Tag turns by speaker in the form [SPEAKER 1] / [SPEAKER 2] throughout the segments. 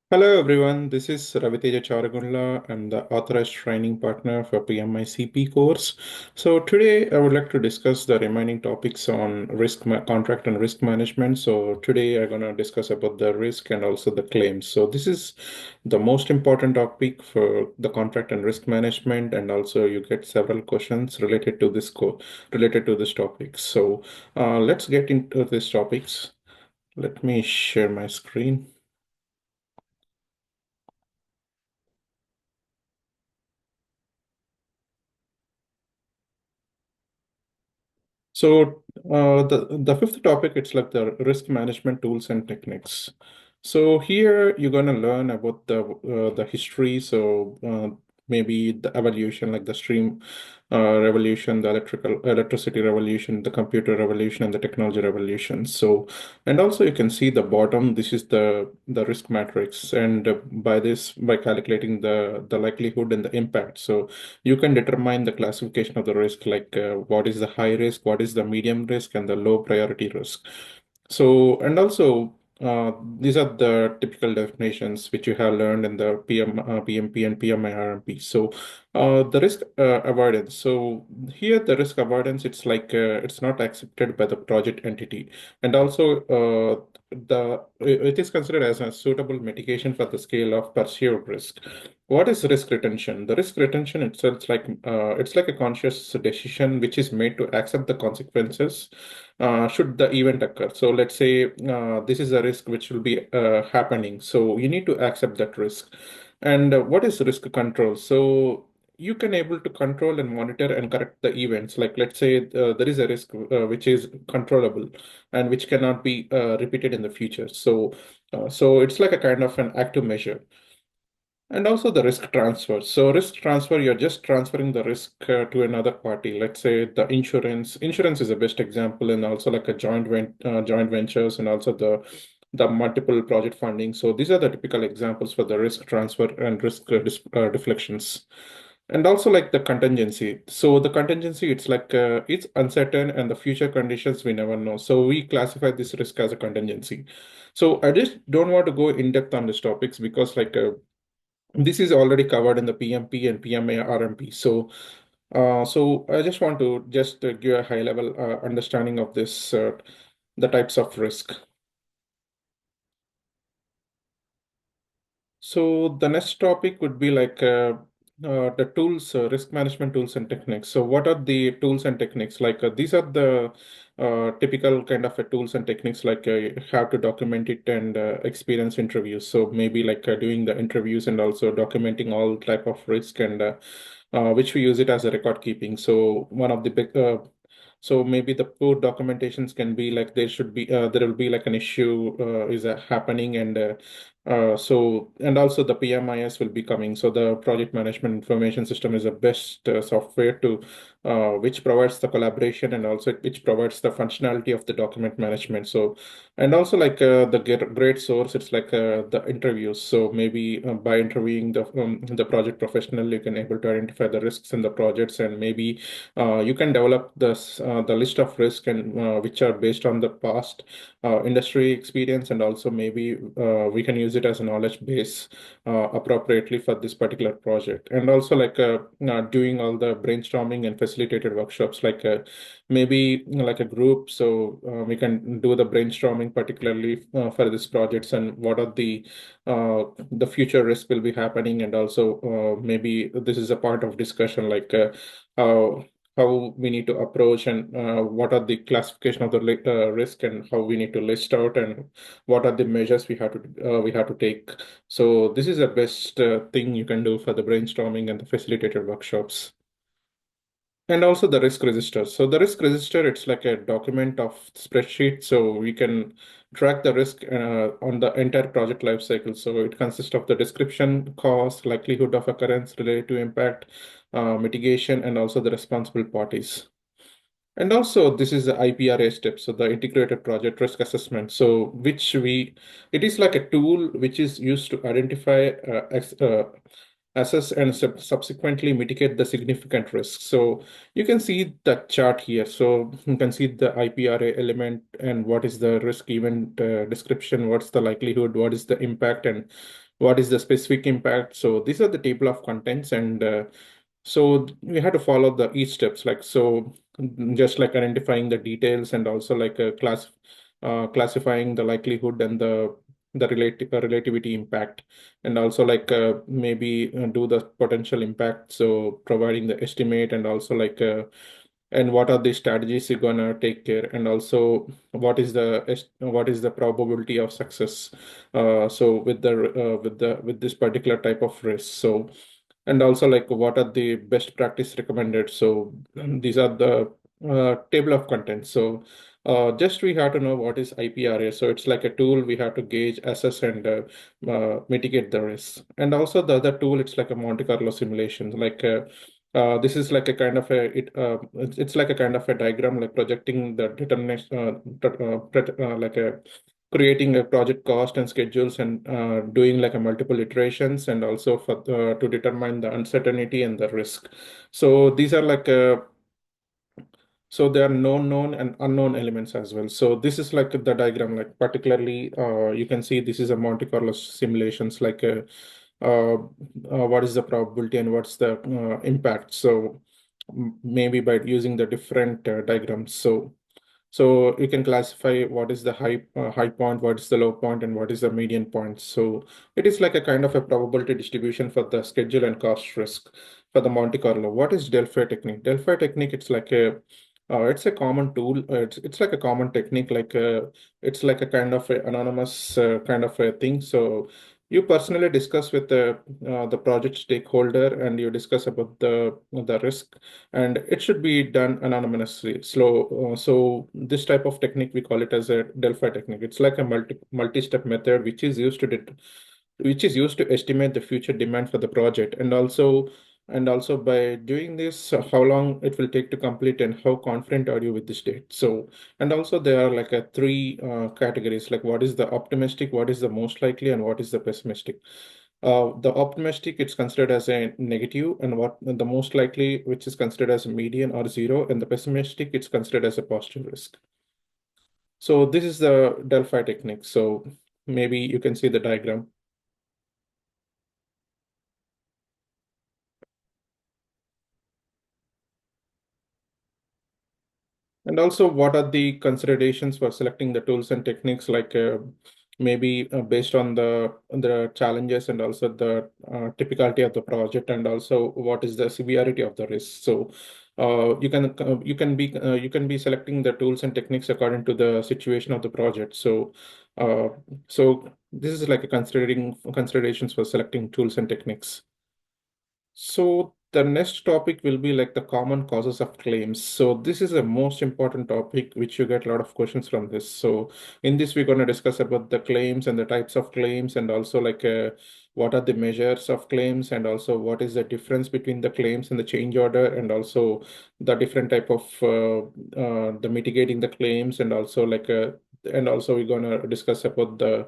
[SPEAKER 1] Hello everyone, this is Raviteja Charagunla. I'm the authorized training partner for PMI CP course. So today I would like to discuss the remaining topics on contract and risk management. So today I'm going to discuss about the risk and also the claims. So this is the most important topic for the contract and risk management, and also you get several questions related to this topic. So let's get into these topics. Let me share my screen. So the fifth topic, it's like the risk management tools and techniques. So here you're gonna learn about the history. So maybe the evolution, like the stream revolution, the electricity revolution, the computer revolution, and the technology revolution. So and also you can see the bottom. This is the risk matrix, and by calculating the likelihood and the impact. So you can determine the classification of the risk, like what is the high risk, what is the medium risk, and the low priority risk. So, and also, these are the typical definitions which you have learned in the PMP and PMI. So, the risk avoidance. So, here the risk avoidance, it's like it's not accepted by the project entity, and also it is considered as a suitable mitigation for the scale of perceived risk. What is risk retention? The risk retention itself, it's like a conscious decision which is made to accept the consequences should the event occur. So let's say this is a risk which will be happening. So you need to accept that risk. And what is risk control? So you can able to control and monitor and correct the events. Like let's say there is a risk which is controllable and which cannot be repeated in the future. So it's like a kind of an active measure. And also the risk transfer. So risk transfer, you're just transferring the risk to another party. Let's say the insurance. Insurance is the best example, and also like a joint ventures, and also the multiple project funding. So these are the typical examples for the risk transfer and risk deflections. And also like the contingency. So the contingency, it's like it's uncertain and the future conditions we never know. So we classify this risk as a contingency. So I just don't want to go in depth on these topics because this is already covered in the PMP and PMA RMP. So I just want to just give a high level understanding of this, the types of risk. So the next topic would be like the tools, risk management tools and techniques. So what are the tools and techniques? Like these are the typical kind of tools and techniques, like you have to document it and experience interviews. So maybe like doing the interviews and also documenting all type of risk, and which we use it as a record keeping. So one of the big so maybe the poor documentations can be like there will be like an issue is happening, and and also the PMIS will be coming. So the project management information system is the best software to which provides the collaboration and also which provides the functionality of the document management. So and also like great source, it's like the interviews. So maybe by interviewing the project professional, you can able to identify the risks in the projects, and maybe you can develop the list of risk and which are based on the past industry experience, and also maybe we can use it as a knowledge base appropriately for this particular project. And also like doing all the brainstorming and facilitated workshops, like maybe like a group. So we can do the brainstorming particularly for these projects, and what are the future risk will be happening, and also maybe this is a part of discussion, like how how we need to approach, and what are the classification of the risk, and how we need to list out, and what are the measures we have to take. So this is the best thing you can do for the brainstorming and the facilitated workshops. And also the risk register. So the risk register, it's like a document of spreadsheet. So we can track the risk on the entire project life cycle. So it consists of the description, cost, likelihood of occurrence, related to impact, mitigation, and also the responsible parties. And also this is the IPRA step, so the integrated project risk assessment. So it is like a tool which is used to identify assess and subsequently mitigate the significant risks. So you can see the chart here. So you can see the IPRA element and what is the risk event description, what's the likelihood, what is the impact, and what is the specific impact. So these are the table of contents, and so we had to follow the each steps, like so just like identifying the details and also like a classifying the likelihood and the relativity impact, and also like maybe do the potential impact, so providing the estimate, and also like and what are the strategies you're gonna take care, and also what is the probability of success, so with this particular type of risk. So and also like what are the best practice recommended. So these are the table of contents. So just we have to know what is IPRA. So it's like a tool we have to gauge, assess, and mitigate the risk. And also the other tool, it's like a Monte Carlo simulation. Like this is like a kind of it's like a kind of a diagram, like projecting the determination, like a creating a project cost and schedules, and doing like a multiple iterations, and also for to determine the uncertainty and the risk. So these are like so there are known and unknown elements as well. So this is like the diagram, like particularly you can see this is a Monte Carlo simulations, like what is the probability and what's the impact. So maybe by using the different diagrams. So you can classify what is the high point, what is the low point, and what is the median point. So it is like a kind of a probability distribution for the schedule and cost risk for the Monte Carlo. What is Delphi technique? Delphi technique, it's a common tool. It's like a common technique, like it's like a kind of a anonymous kind of a thing. So you personally discuss with the project stakeholder, and you discuss about the risk, and it should be done anonymously. So this type of technique, we call it as a Delphi technique. It's like a multi-step method which is used to estimate the future demand for the project, and also by doing this, how long it will take to complete and how confident are you with this date. So and also there are like a three categories, like what is the optimistic, what is the most likely, and what is the pessimistic. The optimistic, it's considered as a negative, and what the most likely, which is considered as a median or zero, and the pessimistic, it's considered as a positive risk. So this is the Delphi technique. So maybe you can see the diagram. And also, what are the considerations for selecting the tools and techniques, like maybe based on the challenges, and also the typicality of the project, and also what is the severity of the risk. So you can be selecting the tools and techniques according to the situation of the project. Uh, so this is like a considering considerations for selecting tools and techniques. So the next topic will be like the common causes of claims. So this is a most important topic which you get a lot of questions from this. So in this, we're going to discuss about the claims and the types of claims, and also like what are the measures of claims, and also what is the difference between the claims and the change order, and also the different type of the mitigating the claims, and also like and also we're going to discuss about the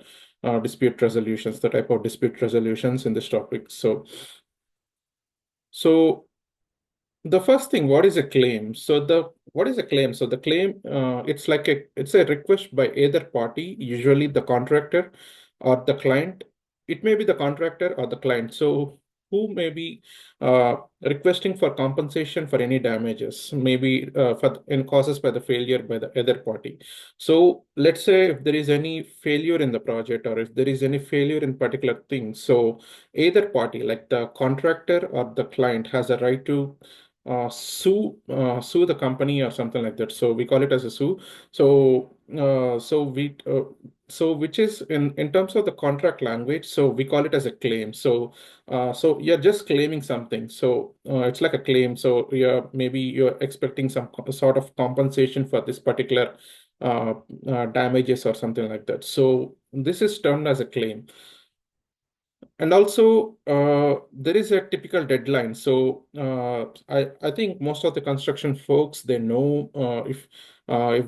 [SPEAKER 1] dispute resolutions, the type of dispute resolutions in this topic. So the first thing, what is a claim? So the what is a claim? So the claim, it's a request by either party, usually the contractor or the client. It may be the contractor or the client. So who may be requesting for compensation for any damages, maybe for in causes by the failure by the other party. So let's say if there is any failure in the project, or if there is any failure in particular thing, so either party, like the contractor or the client, has a right to sue the company or something like that. So we call it as a sue. So so which is in terms of the contract language, so we call it as a claim. So you're just claiming something. So it's like a claim. So maybe you're expecting some sort of compensation for this particular damages or something like that. So this is termed as a claim. And also, there is a typical deadline. So I think most of the construction folks, they know if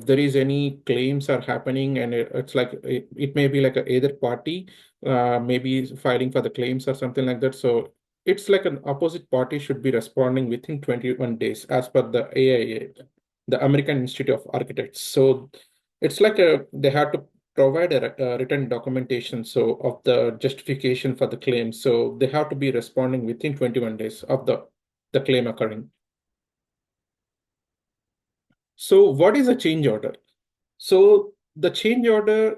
[SPEAKER 1] there is any claims are happening, and it's like it may be like a either party maybe filing for the claims or something like that. So it's like an opposite party should be responding within 21 days as per the AIA, the American Institute of Architects. So it's like they have to provide a written documentation so of the justification for the claim. So they have to be responding within 21 days of the claim occurring. So what is a change order? So the change order,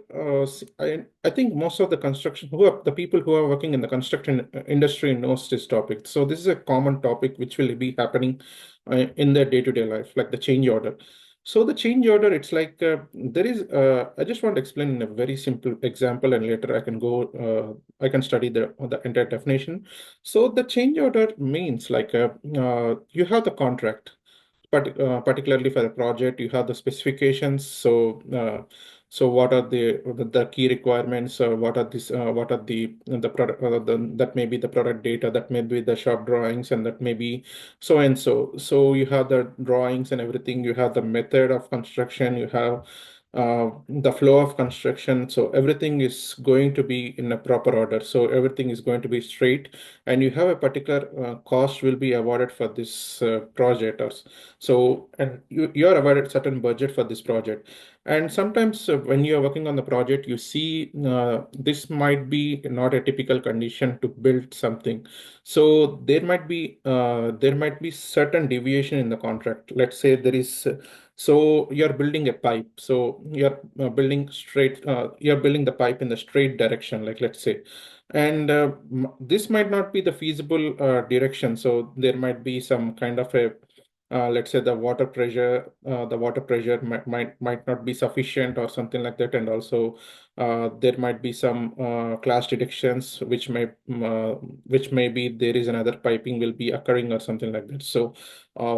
[SPEAKER 1] I think most of the construction, who are the people who are working in the construction industry knows this topic. So this is a common topic which will be happening in their day-to-day life, like the change order. So the change order, it's like there is. I just want to explain in a very simple example, and later I can go. I can study the entire definition. So the change order means like you have the contract particularly for the project, you have the specifications. So what are the key requirements? What are the product that may be the product data, that may be the shop drawings, and that may be so and so. So you have the drawings and everything. You have the method of construction. You have the flow of construction. So everything is going to be in a proper order. So everything is going to be straight, and you have a particular cost will be awarded for this project, or so, and you are awarded certain budget for this project. And sometimes when you are working on the project, you see this might be not a typical condition to build something. So there might be certain deviation in the contract. Let's say there is so you're building a pipe. So you're building the pipe in the straight direction, like let's say. And this might not be the feasible direction. So there might be some kind of a let's say the water pressure might not be sufficient or something like that. And also there might be some class detections which may be there is another piping will be occurring or something like that. So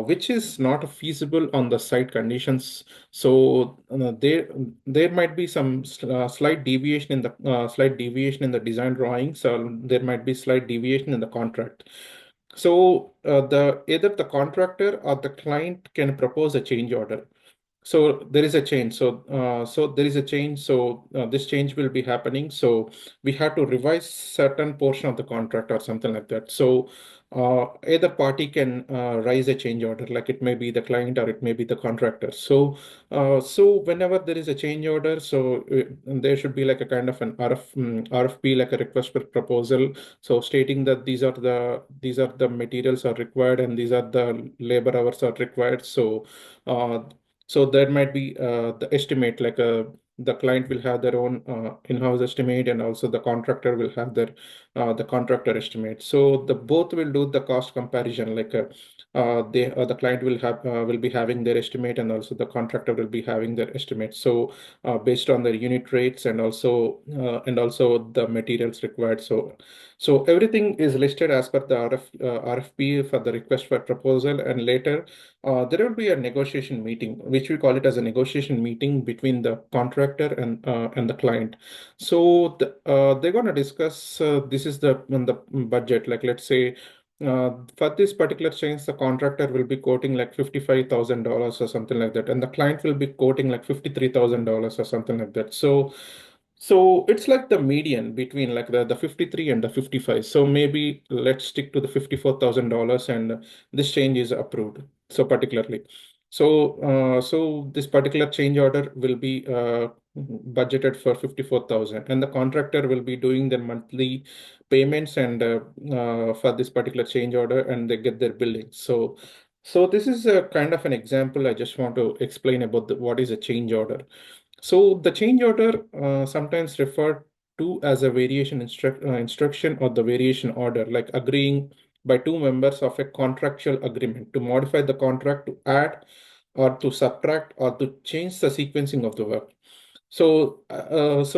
[SPEAKER 1] which is not feasible on the site conditions. So there might be some slight deviation in the design drawings, or there might be slight deviation in the contract. So the either the contractor or the client can propose a change order. So there is a change. So there is a change. So this change will be happening. So we have to revise certain portion of the contract or something like that. So either party can raise a change order, like it may be the client or it may be the contractor. So whenever there is a change order, so there should be like a kind of an RFP, like a request for proposal. So stating that these are the materials are required and these are the labor hours are required. Uh, so there might be the estimate, like the client will have their own in-house estimate, and also the contractor will have their the contractor estimate. So the both will do the cost comparison, like the client will be having their estimate, and also the contractor will be having their estimate. So based on the unit rates, and also the materials required. So everything is listed as per the RFP for the request for proposal, and later there will be a negotiation meeting, which we call it as a negotiation meeting between the contractor and the client. So they're going to discuss this is the budget. Like let's say for this particular change, the contractor will be quoting like $55,000 or something like that, and the client will be quoting like $53,000 or something like that. So it's like the median between like the 53 and the 55. So maybe let's stick to the $54,000, and this change is approved. So particularly. So this particular change order will be budgeted for 54,000, and the contractor will be doing their monthly payments and for this particular change order, and they get their billing. So this is a kind of an example. I just want to explain about what is a change order. So the change order sometimes referred to as a instruction or the variation order, like agreeing by two members of a contractual agreement to modify the contract, to add or to subtract or to change the sequencing of the work. So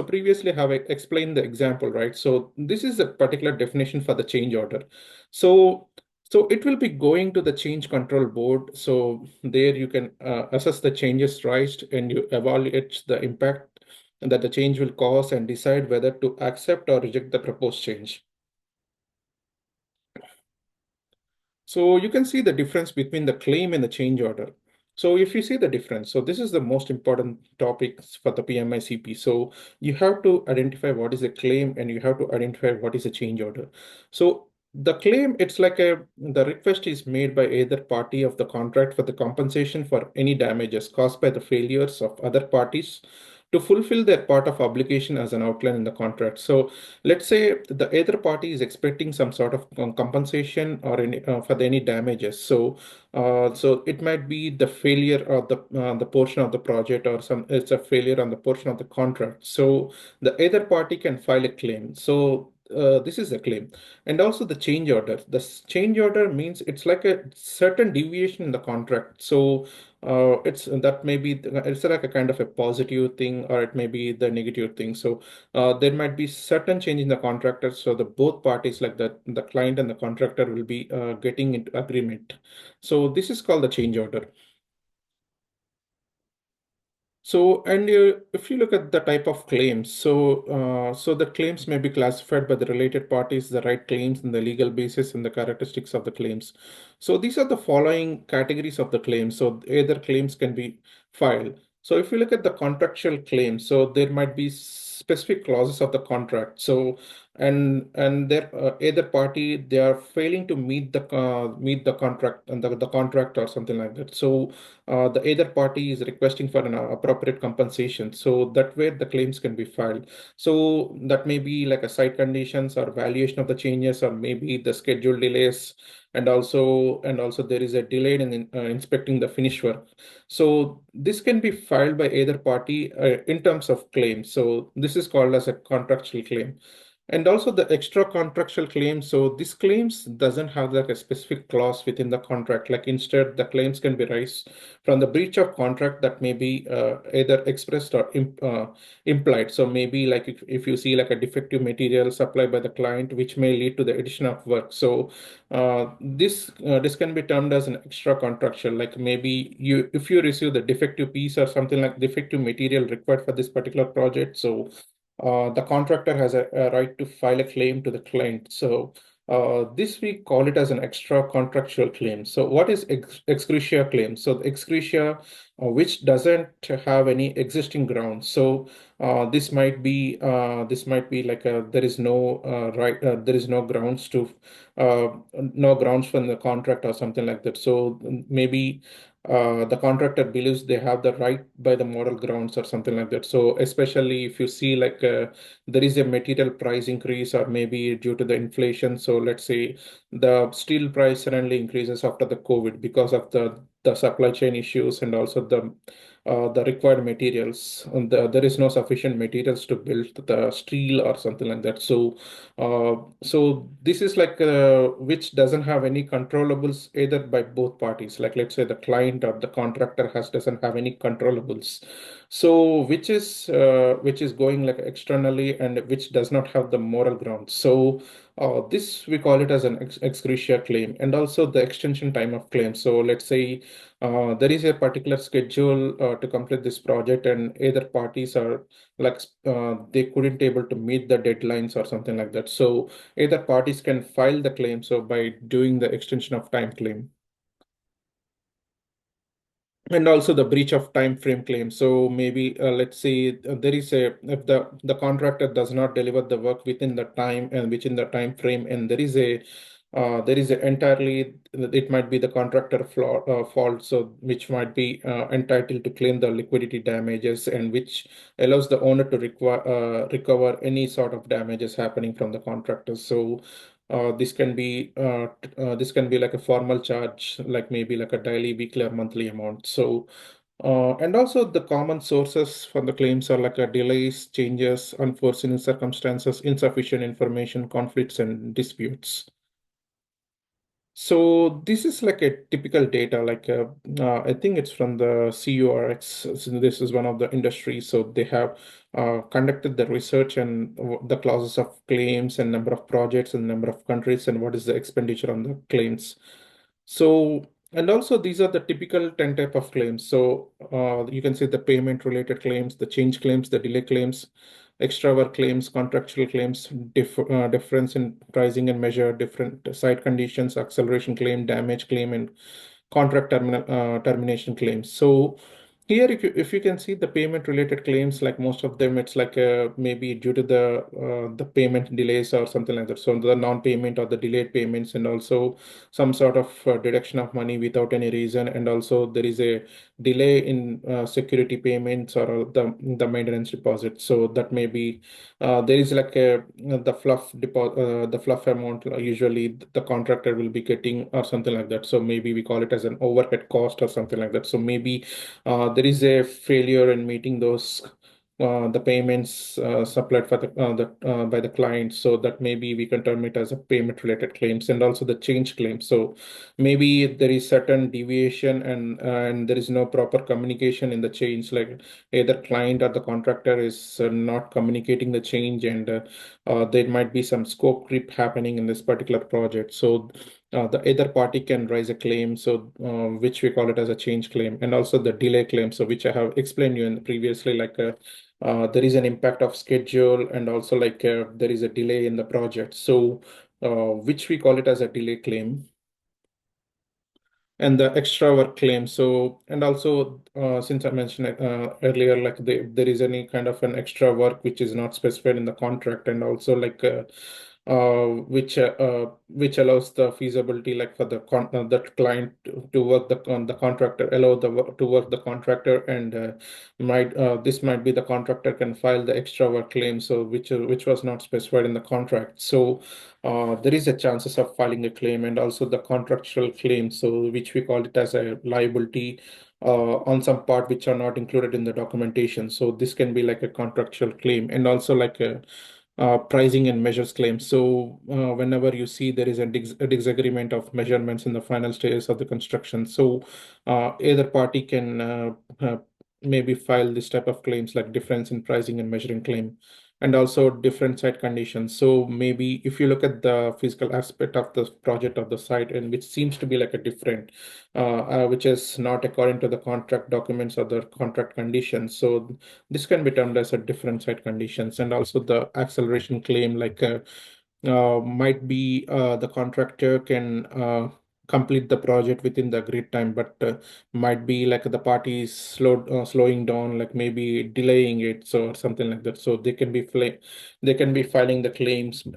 [SPEAKER 1] previously have explained the example, right? So this is a particular definition for the change order. So so it will be going to the change control board. So there you can assess the changes raised, and you evaluate the impact that the change will cause and decide whether to accept or reject the proposed change. So you can see the difference between the claim and the change order. So if you see the difference, so this is the most important topic for the PMI CP. So you have to identify what is a claim, and you have to identify what is a change order. So The claim, it's like the request is made by either party of the contract for the compensation for any damages caused by the failures of other parties to fulfill their part of obligation as an outline in the contract. So let's say the either party is expecting some sort of compensation or any for any damages. So it might be the failure of the portion of the project, or some it's a failure on the portion of the contract. So the either party can file a claim. So this is a claim. And also the change order. The change order means it's like a certain deviation in the contract. So it's that may be it's like a kind of a positive thing, or it may be the negative thing. So there might be certain change in the contractor. So the both parties, like the client and the contractor, will be getting into agreement. So this is called the change order. So, and if you look at the type of claims, so the claims may be classified by the related parties, the right claims, and the legal basis and the characteristics of the claims. So these are the following categories of the claims. So either claims can be filed. So if you look at the contractual claims, so there might be specific clauses of the contract. So and their either party, they are failing to meet the contract and the contract or something like that. So the either party is requesting for an appropriate compensation. So that way the claims can be filed. So that may be like a site conditions or valuation of the changes, or maybe the schedule delays, and also there is a delay in inspecting the finished work. So this can be filed by either party in terms of claims. So this is called as a contractual claim. And also the extra contractual claims. So this claims doesn't have like a specific clause within the contract. Like instead, the claims can be raised from the breach of contract that may be either expressed or implied. So maybe like if you see like a defective material supplied by the client, which may lead to the addition of work. So this can be termed as an extra contractual. Like maybe you if you receive the defective piece or something like defective material required for this particular project. So the contractor has a right to file a claim to the client. So this we call it as an extra contractual claim. So what is ex gratia claim? So the ex gratia, which doesn't have any existing grounds. So this might be like there is no right there is no grounds to no grounds from the contract or something like that. So maybe the contractor believes they have the right by the moral grounds or something like that. So especially if you see like there is a material price increase, or maybe due to the inflation. So let's say the steel price suddenly increases after the COVID because of the supply chain issues, and also the required materials. And there is no sufficient materials to build the steel or something like that. So this is like which doesn't have any controllables either by both parties. Like let's say the client or the contractor has doesn't have any controllables. So which is going like externally, and which does not have the moral grounds. So this we call it as an ex gratia claim. And also the extension time of claim. So let's say there is a particular schedule to complete this project, and either parties are like they couldn't able to meet the deadlines or something like that. So either parties can file the claim, so by doing the extension of time claim. And also the breach of time frame claim. So maybe let's say there is a if the contractor does not deliver the work within the time and within the time frame, and there is a entirely, it might be the contractor fault, so which might be entitled to claim the liquidity damages, and which allows the owner to recover any sort of damages happening from the contractor. So this can be like a formal charge, like maybe like a daily, weekly, or monthly amount. So and also the common sources for the claims are like delays, changes, unforeseen circumstances, insufficient information, conflicts, and disputes. So this is like a typical data, like I think it's from the CURX. So this is one of the industries. So they have conducted the research and the clauses of claims and number of projects and number of countries and what is the expenditure on the claims. So, and also these are the typical 10 type of claims. So you can see the payment related claims, the change claims, the delay claims, extra work claims, contractual claims, difference in pricing and measure, different site conditions, acceleration claim, damage claim, and contract termination claims. So Here, if you can see the payment related claims, like most of them, it's like maybe due to the payment delays or something like that. So the non-payment or the delayed payments, and also some sort of deduction of money without any reason, and also there is a delay in security payments or the maintenance deposit. So that may be there is like a the fluff amount usually the contractor will be getting or something like that. So maybe we call it as an overhead cost or something like that. So maybe there is a failure in meeting those the payments supplied for by the client, so that maybe we can term it as a payment related claims, and also the change claims. So maybe there is certain deviation, and there is no proper communication in the change, like either client or the contractor is not communicating the change, and there might be some scope creep happening in this particular project. So the other party can raise a claim, so which we call it as a change claim, and also the delay claim, so which I have explained you in previously, like there is an impact of schedule, and also like there is a delay in the project, so which we call it as a delay claim, and the extra work claim. So, and also, since I mentioned it earlier, like there is any kind of an extra work which is not specified in the contract, and also like which allows the feasibility, like for that client to work the contractor, allow to work the contractor, and might this might be the contractor can file the extra work claim, so which was not specified in the contract. So there is a chances of filing a claim, and also the contractual claim, so which we call it as a liability on some part which are not included in the documentation. So this can be like a contractual claim, and also like a pricing and measures claim. So whenever you see there is a disagreement of measurements in the final stages of the construction, so either party can maybe file this type of claims, like difference in pricing and measuring claim, and also different site conditions. So maybe if you look at the physical aspect of the project of the site, and which seems to be like a different, which is not according to the contract documents or the contract conditions. So this can be termed as a different site conditions, and also the acceleration claim, like might be the contractor can complete the project within the agreed time, but might be like the party is slowing down, like maybe delaying it, so or something like that. So they can be filing the claims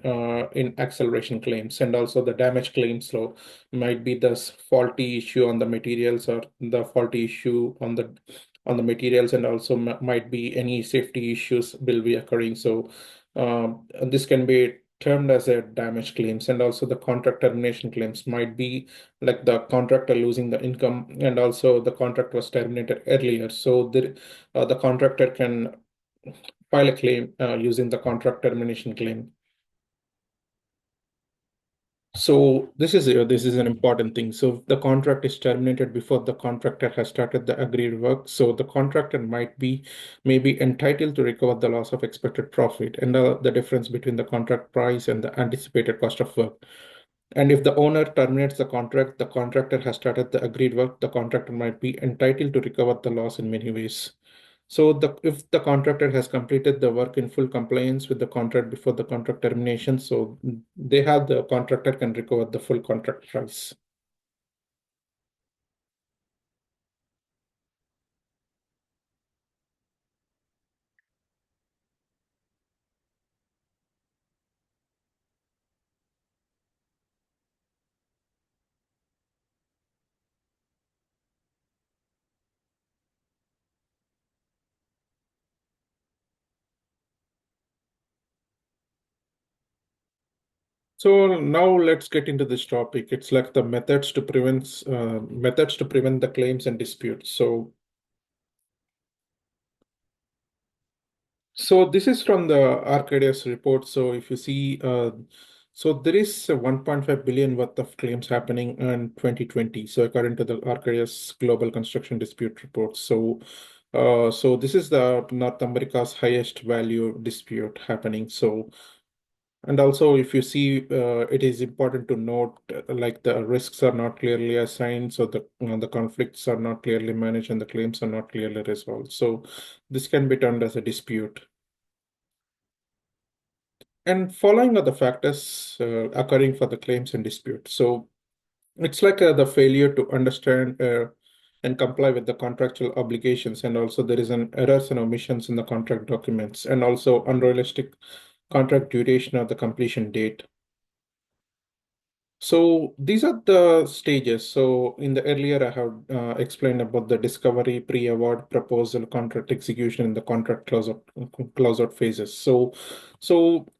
[SPEAKER 1] in acceleration claims, and also the damage claims. So might be the faulty issue on the materials, or the faulty issue on the materials, and also might be any safety issues will be occurring. So this can be termed as a damage claims, and also the contract termination claims might be like the contractor losing the income, and also the contract was terminated earlier. So the contractor can file a claim using the contract termination claim. So this is an important thing. So if the contract is terminated before the contractor has started the agreed work, so the contractor might be maybe entitled to recover the loss of expected profit, and the difference between the contract price and the anticipated cost of work. And if the owner terminates the contract, the contractor has started the agreed work, the contractor might be entitled to recover the loss in many ways. So if the contractor has completed the work in full compliance with the contract before the contract termination, so the contractor can recover the full contract price. So now let's get into this topic. It's like the methods to prevent the claims and disputes. So this is from the Arcadius report. So if you see, so there is 1.5 billion worth of claims happening in 2020. So according to the Arcadius Global Construction Dispute Report. So this is the North America's highest value dispute happening. So, and also if you see, it is important to note, like the risks are not clearly assigned. So the conflicts are not clearly managed, and the claims are not clearly resolved. So this can be termed as a dispute. And following are the factors occurring for the claims and dispute. So it's like the failure to understand and comply with the contractual obligations. And also there is an errors and omissions in the contract documents, and also unrealistic contract duration or the completion date. So these are the stages. So in the earlier, I have explained about the discovery, pre-award, proposal, contract execution, and the contract closeout phases.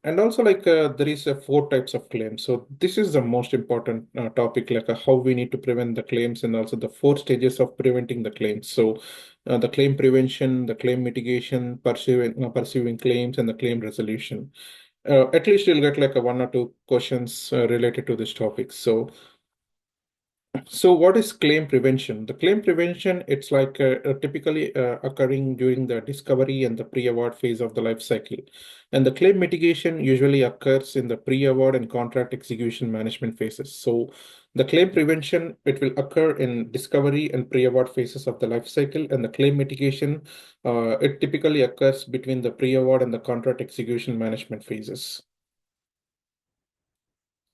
[SPEAKER 1] And also like there is four types of claims. So this is the most important topic, like how we need to prevent the claims, and also the four stages of preventing the claims. So the claim prevention, the claim mitigation, pursuing claims, and the claim resolution. At least you'll get like a one or two questions related to this topic. So what is claim prevention? The claim prevention, it's like typically occurring during the discovery and the pre-award phase of the life cycle. And the claim mitigation usually occurs in the pre-award and contract execution management phases. So the claim prevention, it will occur in discovery and pre-award phases of the life cycle. And the claim mitigation, it typically occurs between the pre-award and the contract execution management phases.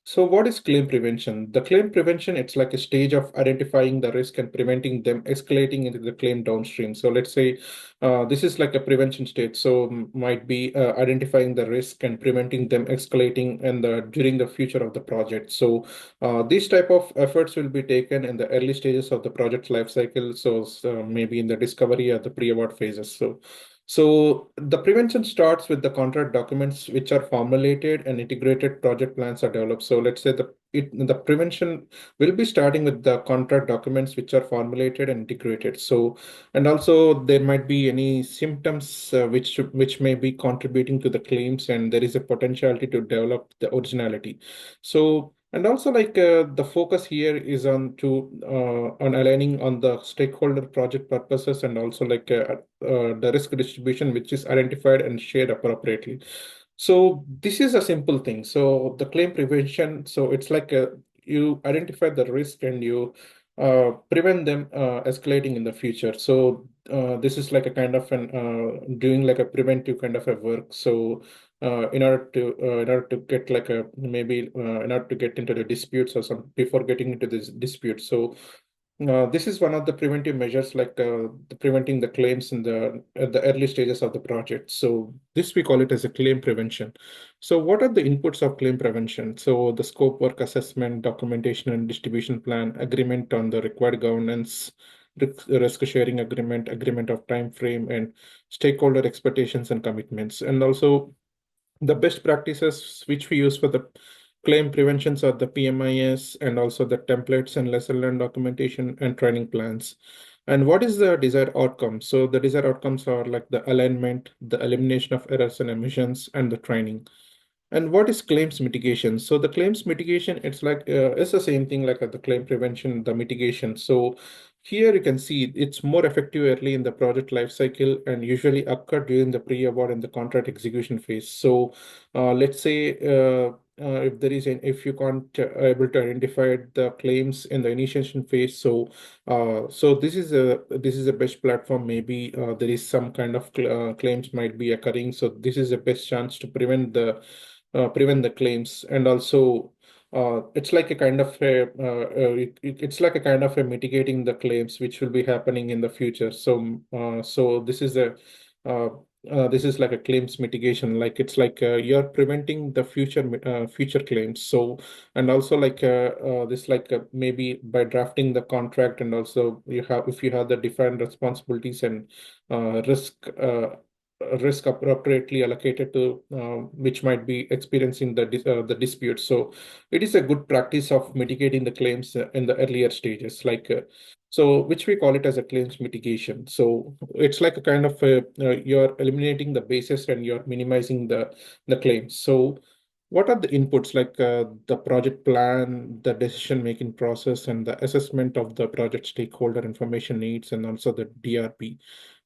[SPEAKER 1] So what is claim prevention? The claim prevention, it's like a stage of identifying the risk and preventing them escalating into the claim downstream. So let's say this is like a prevention stage. So might be identifying the risk and preventing them escalating and during the future of the project. So these type of efforts will be taken in the early stages of the project life cycle. So maybe in the discovery or the pre-award phases. So the prevention starts with the contract documents which are formulated and integrated project plans are developed. So let's say the prevention will be starting with the contract documents which are formulated and integrated. So and also there might be any symptoms which may be contributing to the claims, and there is a potentiality to develop the originality. So and also like the focus here is on aligning on the stakeholder project purposes, and also like the risk distribution which is identified and shared appropriately. So this is a simple thing. So the claim prevention, so it's like you identify the risk and you prevent them escalating in the future. So this is like a kind of an doing like a preventive kind of a work. So in order to get like a maybe in order to get into the disputes or some before getting into this dispute. So this is one of the preventive measures, like preventing the claims in the at the early stages of the project. So this we call it as a claim prevention. So what are the inputs of claim prevention? So the scope work assessment, documentation and distribution plan, agreement on the required governance, risk sharing agreement, agreement of time frame, and stakeholder expectations and commitments. And also the best practices which we use for the claim preventions are the PMIS, and also the templates and lesson learned documentation and training plans. And what is the desired outcome? So the desired outcomes are like the alignment, the elimination of errors and emissions, and the training. And what is claims mitigation? So the claims mitigation, it's the same thing like the claim prevention, the mitigation. So here you can see it's more effective early in the project life cycle and usually occur during the pre-award and the contract execution phase. So let's say if you can't able to identify the claims in the initiation phase, so this is a best platform. Maybe there is some kind of claims might be occurring. So this is the best chance to prevent the claims. And also it's like a kind of it's like a kind of a mitigating the claims which will be happening in the future. So uh, this is like a claims mitigation, like it's like you're preventing the future claims. So and also like this like maybe by drafting the contract, and also you have if you have the defined responsibilities and risk appropriately allocated to which might be experiencing the dispute. So it is a good practice of mitigating the claims in the earlier stages, so which we call it as a claims mitigation. So it's like a kind of you're eliminating the basis and you're minimizing the claims. So what are the inputs, like the project plan, the decision making process, and the assessment of the project stakeholder information needs, and also the DRP.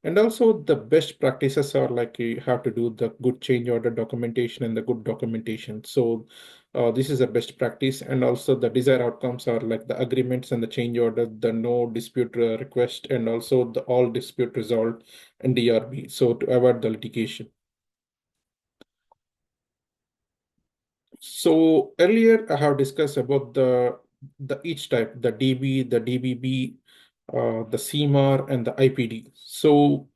[SPEAKER 1] And also the best practices are like you have to do the good change order documentation and the good documentation. So this is a best practice. And also the desired outcomes are like the agreements and the change order, the no dispute request, and also the all dispute resolved and DRB. So to avoid the litigation. So earlier I have discussed about the each type, the DB, the DBB, the CMAR, and the IPD. So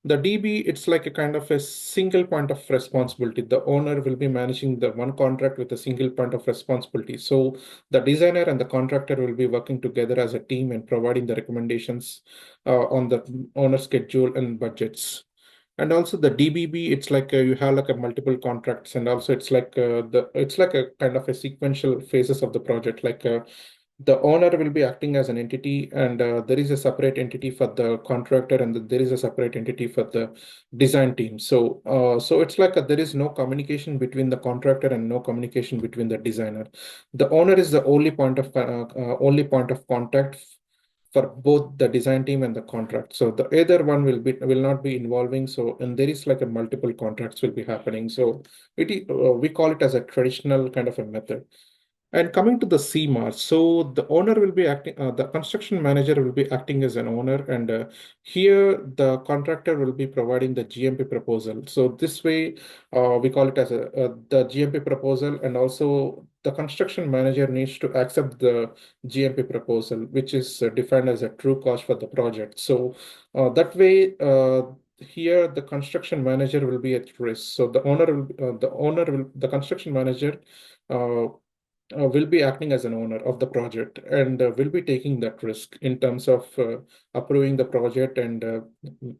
[SPEAKER 1] the DB, it's like a kind of a single point of responsibility. The owner will be managing the one contract with a single point of responsibility. So the designer and the contractor will be working together as a team and providing the recommendations on the owner schedule and budgets. And also the DBB, it's like you have like a multiple contracts, and also it's like it's like a kind of a sequential phases of the project. Like the owner will be acting as an entity, and there is a separate entity for the contractor, and there is a separate entity for the design team. So it's like there is no communication between the contractor and no communication between the designer. The owner is the only point of contact for both the design team and the contract. So the either one will not be involving. So and there is like a multiple contracts will be happening. So we call it as a traditional kind of a method. And coming to the CMAR, so the owner will be acting, the construction manager will be acting as an owner, and here the contractor will be providing the GMP proposal. So this way, we call it as the GMP proposal, and also the construction manager needs to accept the GMP proposal, which is defined as a true cost for the project. So that way, here the construction manager will be at risk. So the construction manager. Uh, will be acting as an owner of the project, and will be taking that risk in terms of approving the project, and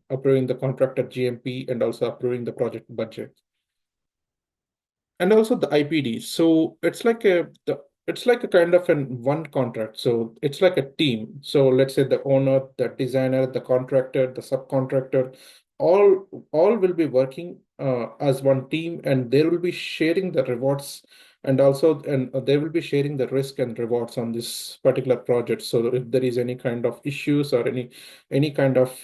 [SPEAKER 1] approving the contractor GMP, and also approving the project budget. And also the IPD. So it's like a kind of an one contract. So it's like a team. So let's say the owner, the designer, the contractor, the subcontractor, all will be working as one team, and they will be sharing the rewards, and they will be sharing the risk and rewards on this particular project. So if there is any kind of issues, or any kind of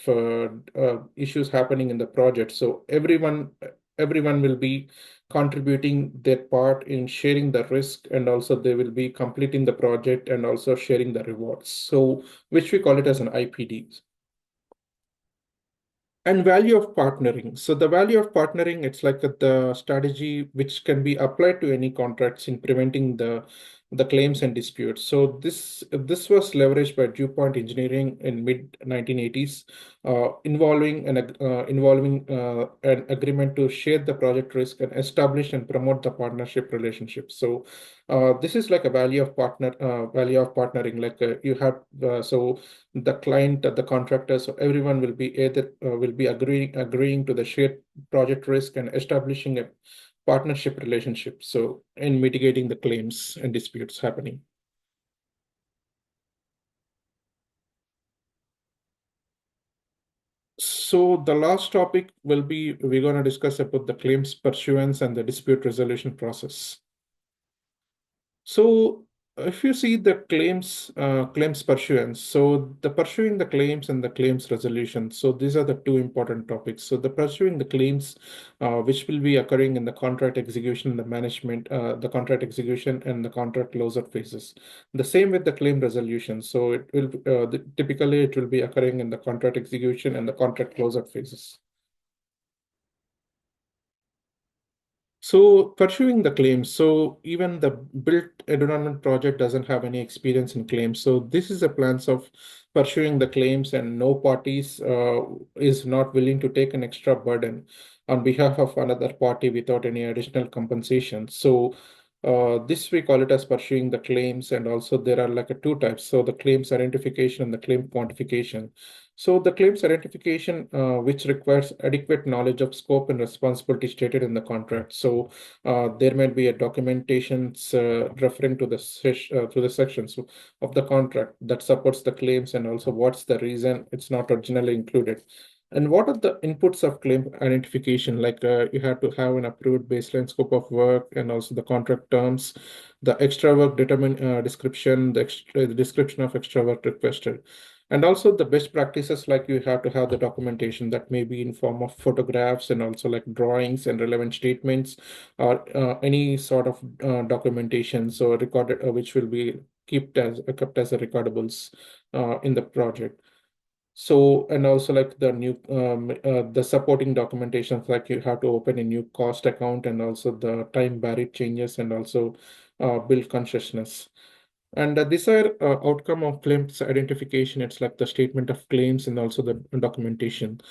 [SPEAKER 1] issues happening in the project, so everyone will be contributing their part in sharing the risk, and also they will be completing the project and also sharing the rewards. So which we call it as an IPD. And value of partnering. So the value of partnering, it's like the strategy which can be applied to any contracts in preventing the claims and disputes. So this was leveraged by DuPont Engineering in mid 1980s, involving an agreement to share the project risk and establish and promote the partnership relationship. So this is like a value of partnering. Like you have so the client, the contractor, so everyone will be either will be agreeing to the shared project risk and establishing a partnership relationship. So in mitigating the claims and disputes happening. So the last topic will be we're going to discuss about the claims pursuance and the dispute resolution process. So if you see the claims pursuance, so the pursuing the claims and the claims resolution, so these are the two important topics. So the pursuing the claims, which will be occurring in the contract execution, the management, the contract execution, and the contract closeout phases. The same with the claim resolution. So it will typically it will be occurring in the contract execution and the contract closeout phases. So pursuing the claims, so even the built environment project doesn't have any experience in claims. So this is a plans of pursuing the claims, and no parties is not willing to take an extra burden on behalf of another party without any additional compensation. So this we call it as pursuing the claims, and also there are like a two types. So the claims identification and the claim quantification. So the claims identification, which requires adequate knowledge of scope and responsibility stated in the contract. So there might be a documentations referring to to the sections of the contract that supports the claims, and also what's the reason it's not originally included. And what are the inputs of claim identification? Like you have to have an approved baseline scope of work, and also the contract terms, the extra work description, the description of extra work requested. And also the best practices, like you have to have the documentation that may be in form of photographs, and also like drawings and relevant statements, or any sort of documentation, so recorded, which will be kept as a recordables in the project. So, and also like the supporting documentations, like you have to open a new cost account, and also the time varied changes, and also bill consciousness. And these are outcome of claims identification. It's like the statement of claims and also the documentation.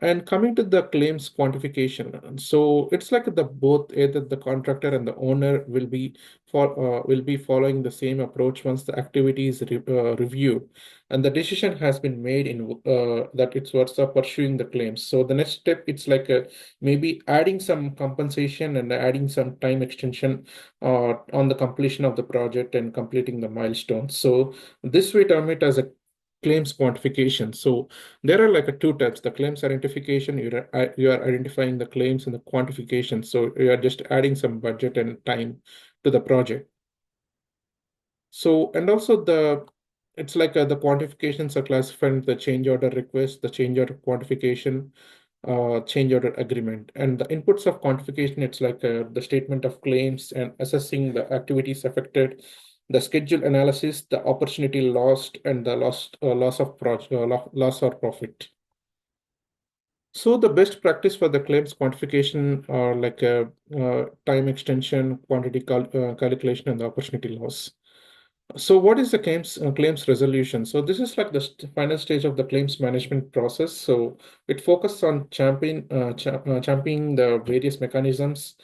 [SPEAKER 1] And coming to the claims quantification, so it's like the both either the contractor and the owner will be following the same approach once the activity is reviewed and the decision has been made in that it's worth of pursuing the claims. So the next step it's like maybe adding some compensation and adding some time extension on the completion of the project and completing the milestones. So this we term it as a claims quantification. So there are like a two types, the claims identification, you are identifying the claims, and the quantification. So you are just adding some budget and time to the project. So, and also it's like the quantifications are classified the change order request, the change order quantification, change order agreement. And the inputs of quantification, it's like the statement of claims and assessing the activities affected, the schedule analysis, the opportunity lost, and the loss or profit. So the best practice for the claims quantification are like time extension, calculation, and the opportunity loss. So what is the claims resolution? So this is like the final stage of the claims management process. So it focuses on championing the various mechanisms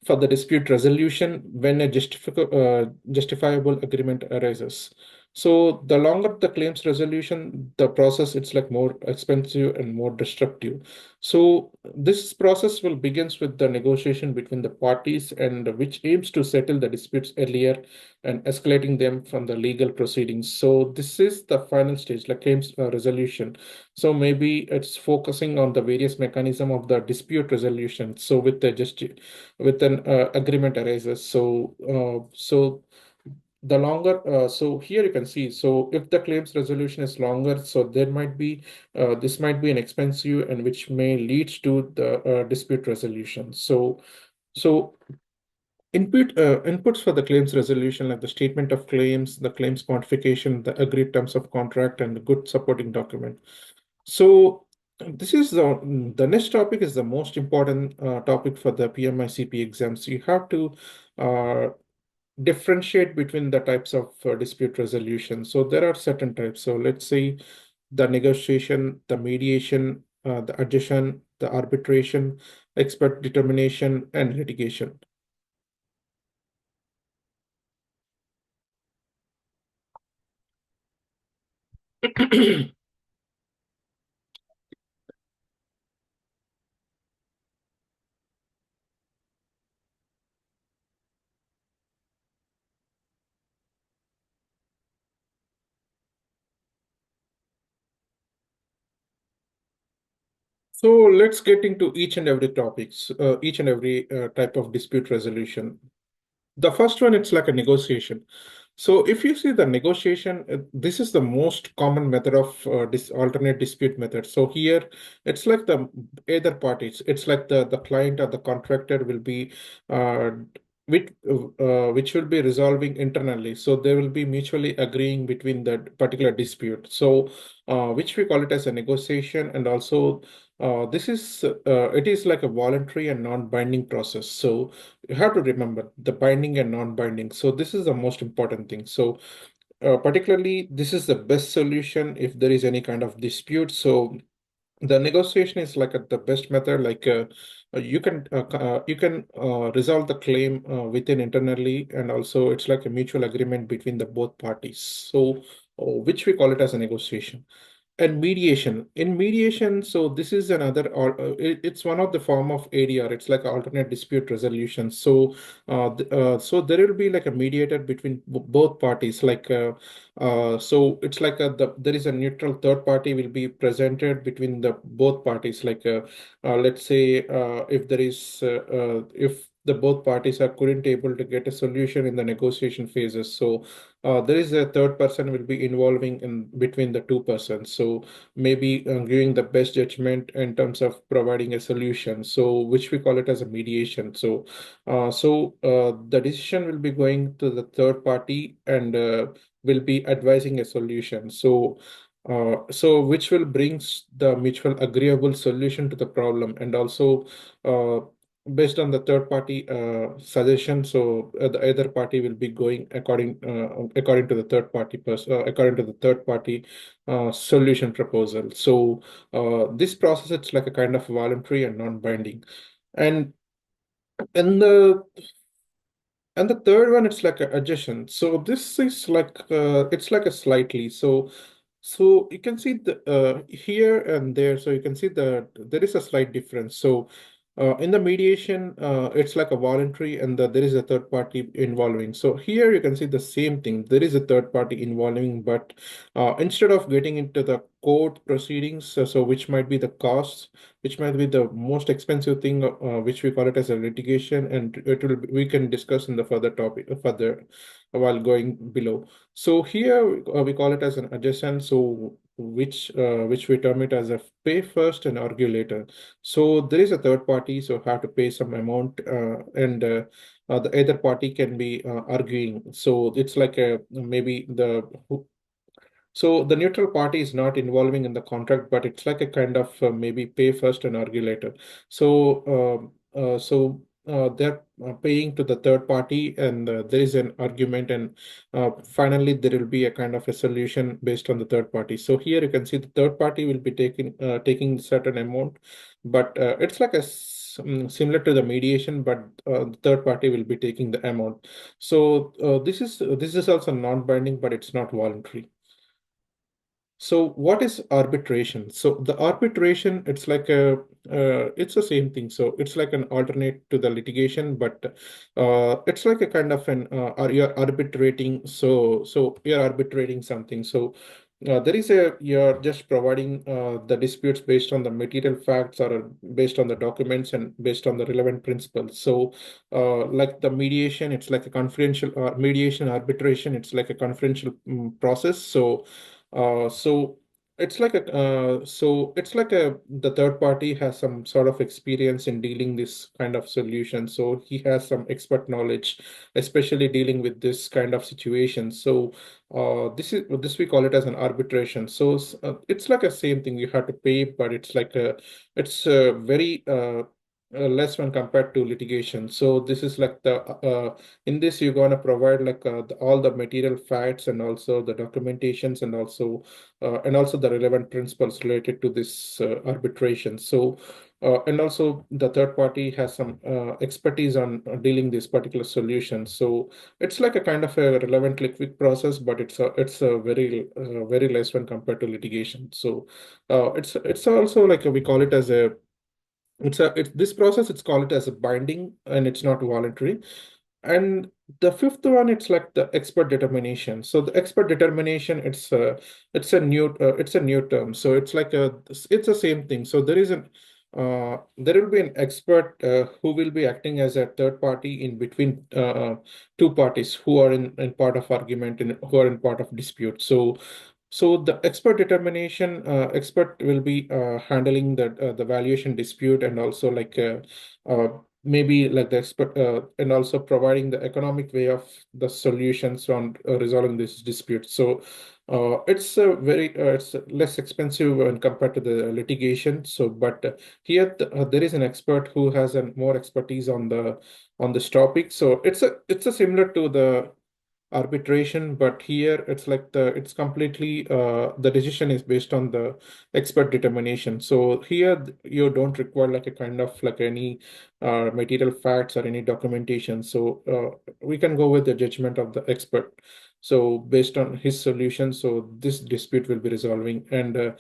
[SPEAKER 1] for the dispute resolution when a justifiable agreement arises. So the longer the claims resolution, the process it's like more expensive and more disruptive. So this process will begins with the negotiation between the parties and which aims to settle the disputes earlier and escalating them from the legal proceedings. So this is the final stage, like claims resolution. So maybe it's focusing on the various mechanism of the dispute resolution. So with an agreement arises. So the longer, so here you can see, so if the claims resolution is longer, so there might be, this might be an expensive and which may lead to the dispute resolution. So inputs for the claims resolution, like the statement of claims, the claims quantification, the agreed terms of contract, and the good supporting document. So this is the next topic is the most important topic for the PMI CP exams. You have to uh, differentiate between the types of dispute resolution. So there are certain types. So let's say the negotiation, the mediation, the adhesion, the arbitration, expert determination, and litigation. So let's get into each and every type of dispute resolution. The first one, it's like a negotiation. So if you see the negotiation, this is the most common method of this alternate dispute method. So here, it's like the either parties. It's like the client or the contractor will be uh, which will be resolving internally. So they will be mutually agreeing between the particular dispute. So which we call it as a negotiation, and also this is it is like a voluntary and non-binding process. So you have to remember the binding and non-binding. So this is the most important thing. So particularly, this is the best solution if there is any kind of dispute. So the negotiation is like the best method. Like you can resolve the claim within internally, and also it's like a mutual agreement between the both parties. So which we call it as a negotiation. And mediation. In mediation, so this is another, or it's one of the form of ADR. It's like alternate dispute resolution. So, so there will be like a mediator between both parties. Like, so it's like there is a neutral third party will be presented between the both parties. Like, let's say if there is if the both parties are couldn't able to get a solution in the negotiation phases, so there is a third person will be involving in between the two persons. So maybe giving the best judgment in terms of providing a solution. So which we call it as a mediation. So the decision will be going to the third party and will be advising a solution. So which will brings the mutual agreeable solution to the problem, and also based on the third party suggestion. So the other party will be going according to the according to the third party solution proposal. So this process, it's like a kind of voluntary and non-binding. And and the and the third one, it's like a adjacent. So this is like it's like a slightly. So you can see the here and there. So you can see that there is a slight difference. So in the mediation, it's like a voluntary, and there is a third party involving. So here you can see the same thing. There is a third party involving, but instead of getting into the court proceedings, so which might be the costs, which might be the most expensive thing, which we call it as a litigation, and we can discuss in the further topic further while going below. So here we call it as an adjacent, so which we term it as a pay first and argue later. So there is a third party, so have to pay some amount, and the other party can be arguing. So it's like a maybe so the neutral party is not involving in the contract, but it's like a kind of maybe pay first and argue later. So they're paying to the third party, and there is an argument, and finally there will be a kind of a solution based on the third party. So here you can see the third party will be taking certain amount, but it's like similar to the mediation, but the third party will be taking the amount. So this is also non-binding, but it's not voluntary. So what is arbitration? So the arbitration, it's the same thing. So it's like an alternate to the litigation, but it's like a kind of you're arbitrating. So you're arbitrating something. So you're just providing the disputes based on the material facts, or based on the documents and based on the relevant principles. So like the mediation, it's like a confidential, mediation arbitration, it's like a confidential process. So it's like a the third party has some sort of experience in dealing this kind of solution. So he has some expert knowledge, especially dealing with this kind of situation. So this we call it as an arbitration. So it's like a same thing. You have to pay, but it's very less when compared to litigation. So this is like the in this you're going to provide like all the material facts, and also the documentations, and also the relevant principles related to this arbitration. So and also the third party has some expertise on dealing this particular solution. So it's like a kind of a relevantly quick process, but it's a very less when compared to litigation. So it's also like we call it as a it's this process, it's called it as a binding, and it's not voluntary. And the fifth one, it's like the expert determination. So the expert determination, it's a new term. So it's the same thing. So there will be an expert who will be acting as a third party in between two parties who are in part of argument and who are in part of dispute. So the expert determination expert will be handling the valuation dispute, and also uh, maybe like the expert, and also providing the economic way of the solutions on resolving this dispute. So it's less expensive when compared to the litigation. So but here there is an expert who has more expertise on this topic. So it's a similar to the arbitration, but here it's completely the decision is based on the expert determination. So here you don't require like a kind of like any material facts or any documentation. So we can go with the judgment of the expert. So based on his solution, so this dispute will be resolving. And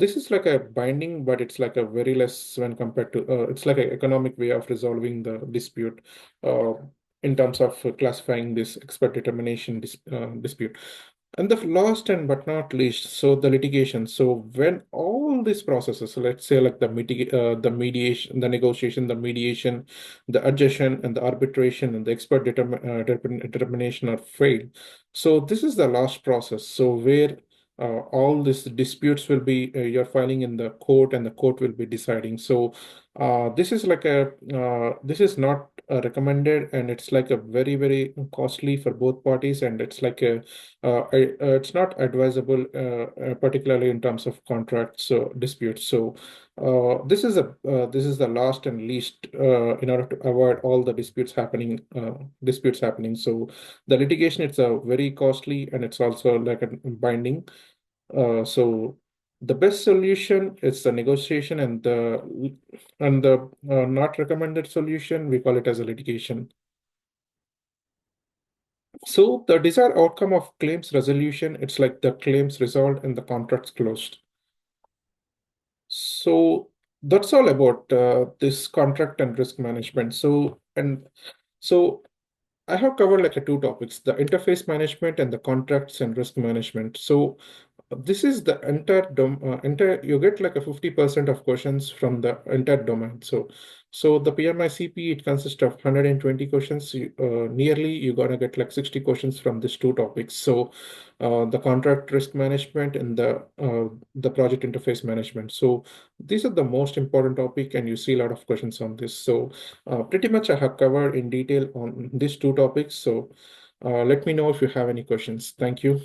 [SPEAKER 1] this is like a binding, but it's like a very less when compared to it's like an economic way of resolving the dispute. Uh, in terms of classifying this expert determination dispute. And the last and but not least, so the litigation. So when all these processes, so let's say like the mediation, the negotiation, the mediation, the adjustment, and the arbitration, and the expert determination are failed. So this is the last process. So where all these disputes will be you're filing in the court, and the court will be deciding. So this is not recommended, and it's like a very costly for both parties, and it's not advisable, particularly in terms of contracts disputes. So This is the last and least in order to avoid all the disputes happening. So the litigation, it's a very costly and it's also like a binding. So the best solution is the negotiation, and the not recommended solution, we call it as a litigation. So the desired outcome of claims resolution, it's like the claims resolved and the contracts closed. So that's all about this contract and risk management. So I have covered like two topics, the interface management and the contracts and risk management. So this is the entire you get like a 50% of questions from the entire domain. So the PMI CP, it consists of 120 questions. Nearly you're gonna get like 60 questions from these two topics. So the contract risk management and the project interface management. So these are the most important topic, and you see a lot of questions on this. So pretty much I have covered in detail on these two topics. So let me know if you have any questions. Thank you.